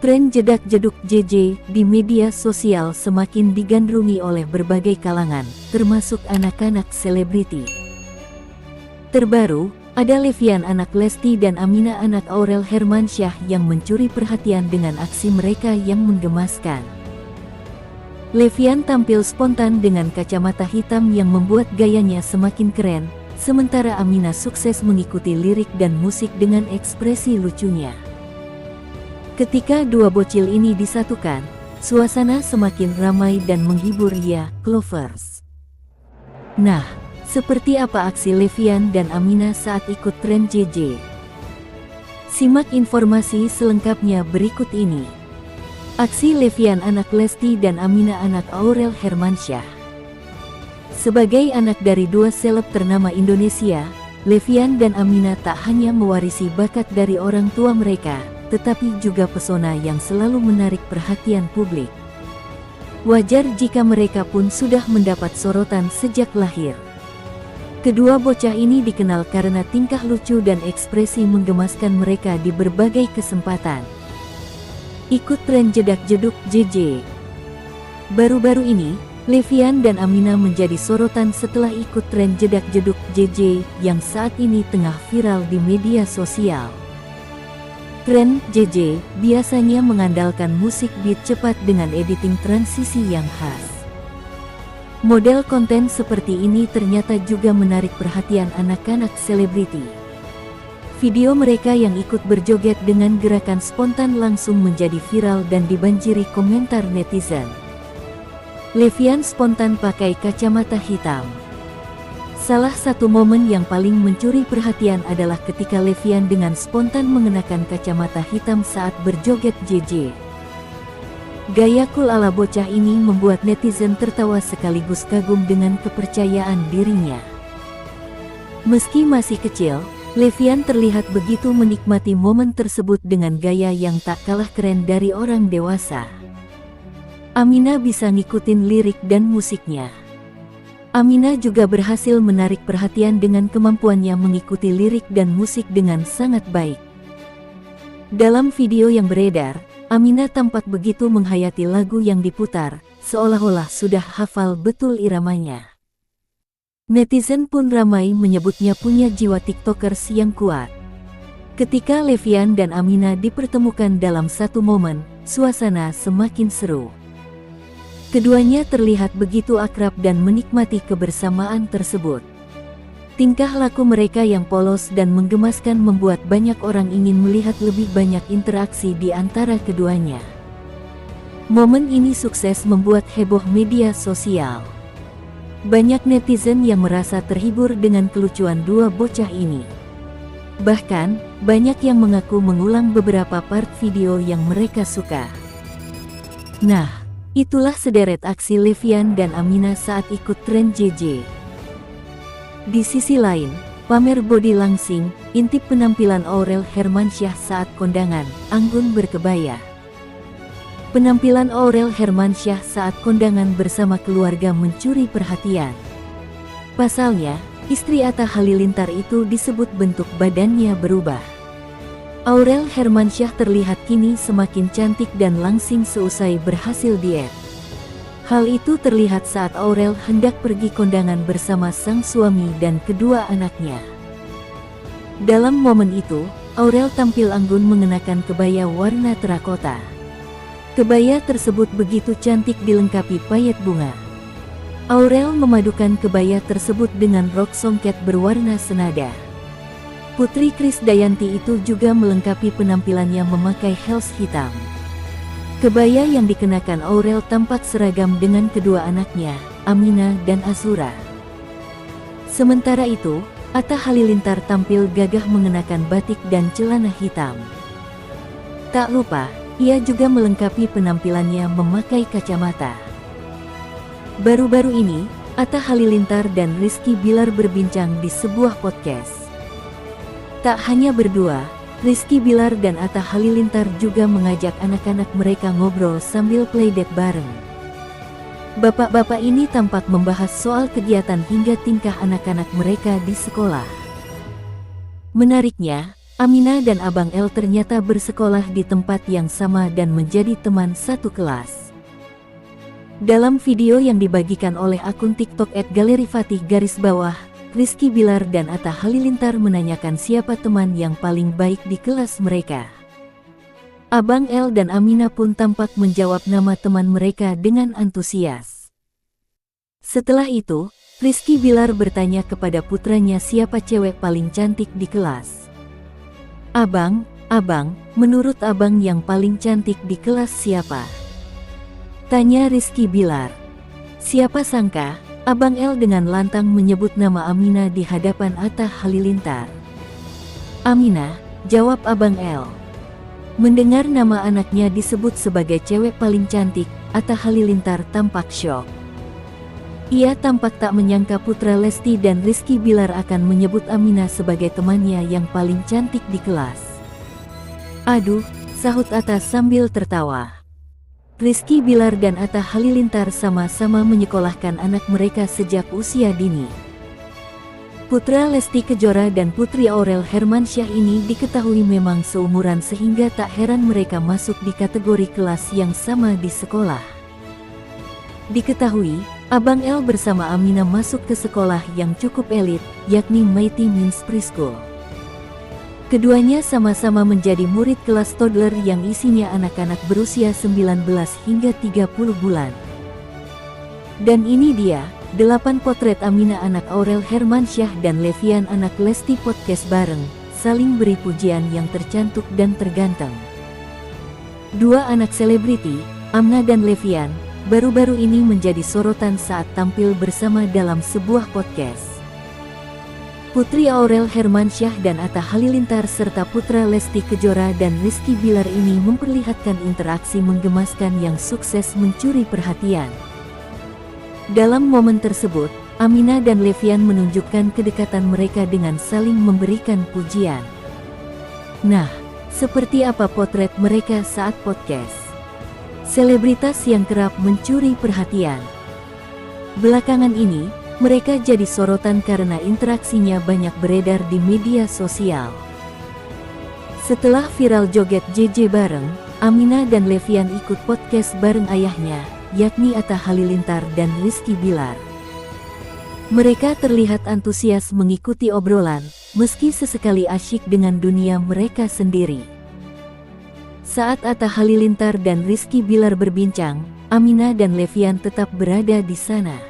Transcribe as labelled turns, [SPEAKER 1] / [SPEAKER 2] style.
[SPEAKER 1] Tren jedak-jeduk JJ di media sosial semakin digandrungi oleh berbagai kalangan, termasuk anak-anak selebriti. Terbaru, ada Levian anak Lesti dan Amina anak Aurel Hermansyah yang mencuri perhatian dengan aksi mereka yang menggemaskan. Levian tampil spontan dengan kacamata hitam yang membuat gayanya semakin keren, sementara Amina sukses mengikuti lirik dan musik dengan ekspresi lucunya. Ketika dua bocil ini disatukan, suasana semakin ramai dan menghibur ya, Clovers. Nah, seperti apa aksi Levian dan Amina saat ikut tren JJ? Simak informasi selengkapnya berikut ini. Aksi Levian anak Lesti dan Amina anak Aurel Hermansyah. Sebagai anak dari dua seleb ternama Indonesia, Levian dan Amina tak hanya mewarisi bakat dari orang tua mereka, tetapi juga pesona yang selalu menarik perhatian publik. Wajar jika mereka pun sudah mendapat sorotan sejak lahir. Kedua bocah ini dikenal karena tingkah lucu dan ekspresi menggemaskan mereka di berbagai kesempatan. Ikut tren jedak-jeduk JJ. Baru-baru ini, Levian dan Amina menjadi sorotan setelah ikut tren jedak-jeduk JJ yang saat ini tengah viral di media sosial. Tren JJ biasanya mengandalkan musik beat cepat dengan editing transisi yang khas. Model konten seperti ini ternyata juga menarik perhatian anak-anak selebriti. Video mereka yang ikut berjoget dengan gerakan spontan langsung menjadi viral dan dibanjiri komentar netizen. Levian spontan pakai kacamata hitam. Salah satu momen yang paling mencuri perhatian adalah ketika Levian dengan spontan mengenakan kacamata hitam saat berjoget JJ. Gaya cool ala bocah ini membuat netizen tertawa sekaligus kagum dengan kepercayaan dirinya. Meski masih kecil, Levian terlihat begitu menikmati momen tersebut dengan gaya yang tak kalah keren dari orang dewasa. Amina bisa ngikutin lirik dan musiknya. Amina juga berhasil menarik perhatian dengan kemampuannya mengikuti lirik dan musik dengan sangat baik. Dalam video yang beredar, Amina tampak begitu menghayati lagu yang diputar, seolah-olah sudah hafal betul iramanya. Netizen pun ramai menyebutnya punya jiwa tiktokers yang kuat. Ketika Levian dan Amina dipertemukan dalam satu momen, suasana semakin seru. Keduanya terlihat begitu akrab dan menikmati kebersamaan tersebut. Tingkah laku mereka yang polos dan menggemaskan membuat banyak orang ingin melihat lebih banyak interaksi di antara keduanya. Momen ini sukses membuat heboh media sosial. Banyak netizen yang merasa terhibur dengan kelucuan dua bocah ini. Bahkan, banyak yang mengaku mengulang beberapa part video yang mereka suka. Nah, itulah sederet aksi Levian dan Amina saat ikut tren JJ. Di sisi lain, pamer body langsing, intip penampilan Aurel Hermansyah saat kondangan, anggun berkebaya. Penampilan Aurel Hermansyah saat kondangan bersama keluarga mencuri perhatian. Pasalnya, istri Atta Halilintar itu disebut bentuk badannya berubah. Aurel Hermansyah terlihat kini semakin cantik dan langsing seusai berhasil diet. Hal itu terlihat saat Aurel hendak pergi kondangan bersama sang suami dan kedua anaknya. Dalam momen itu, Aurel tampil anggun mengenakan kebaya warna terakota. Kebaya tersebut begitu cantik dilengkapi payet bunga. Aurel memadukan kebaya tersebut dengan rok songket berwarna senada. Putri Krisdayanti itu juga melengkapi penampilannya memakai heels hitam. Kebaya yang dikenakan Aurel tampak seragam dengan kedua anaknya, Amina dan Azura. Sementara itu, Atta Halilintar tampil gagah mengenakan batik dan celana hitam. Tak lupa, ia juga melengkapi penampilannya memakai kacamata. Baru-baru ini, Atta Halilintar dan Rizky Bilar berbincang di sebuah podcast. Tak hanya berdua, Rizky Bilar dan Atta Halilintar juga mengajak anak-anak mereka ngobrol sambil playdate bareng. Bapak-bapak ini tampak membahas soal kegiatan hingga tingkah anak-anak mereka di sekolah. Menariknya, Aminah dan Abang El ternyata bersekolah di tempat yang sama dan menjadi teman satu kelas. Dalam video yang dibagikan oleh akun TikTok @galerifatih_, Rizky Bilar dan Atta Halilintar menanyakan siapa teman yang paling baik di kelas mereka. Abang El dan Aminah pun tampak menjawab nama teman mereka dengan antusias. Setelah itu, Rizky Bilar bertanya kepada putranya siapa cewek paling cantik di kelas. Abang, menurut abang yang paling cantik di kelas siapa? Tanya Rizky Bilar. Siapa sangka, Abang El dengan lantang menyebut nama Aminah di hadapan Atta Halilintar. Aminah, jawab Abang El. Mendengar nama anaknya disebut sebagai cewek paling cantik, Atta Halilintar tampak syok. Ia tampak tak menyangka putra Lesti dan Rizky Bilar akan menyebut Aminah sebagai temannya yang paling cantik di kelas. Aduh, sahut Atta sambil tertawa. Rizky Bilar dan Atta Halilintar sama-sama menyekolahkan anak mereka sejak usia dini. Putra Lesti Kejora dan putri Aurel Hermansyah ini diketahui memang seumuran sehingga tak heran mereka masuk di kategori kelas yang sama di sekolah. Diketahui, Abang El bersama Aminah masuk ke sekolah yang cukup elit, yakni Mighty Means Preschool. Keduanya sama-sama menjadi murid kelas toddler yang isinya anak-anak berusia 19 hingga 30 bulan. Dan ini dia, 8 potret Aminah anak Aurel Hermansyah dan Levian anak Lesti podcast bareng, saling beri pujian yang tercantik dan terganteng. Dua anak selebriti, Amna dan Levian, baru-baru ini menjadi sorotan saat tampil bersama dalam sebuah podcast. Putri Aurel Hermansyah dan Atta Halilintar serta putra Lesti Kejora dan Rizky Bilar ini memperlihatkan interaksi menggemaskan yang sukses mencuri perhatian. Dalam momen tersebut, Aminah dan Levian menunjukkan kedekatan mereka dengan saling memberikan pujian. Nah, seperti apa potret mereka saat podcast? Selebritas yang kerap mencuri perhatian. Belakangan ini, mereka jadi sorotan karena interaksinya banyak beredar di media sosial. Setelah viral joget JJ bareng, Aminah dan Levian ikut podcast bareng ayahnya, yakni Atta Halilintar dan Rizky Bilar. Mereka terlihat antusias mengikuti obrolan, meski sesekali asyik dengan dunia mereka sendiri. Saat Atta Halilintar dan Rizky Bilar berbincang, Aminah dan Levian tetap berada di sana.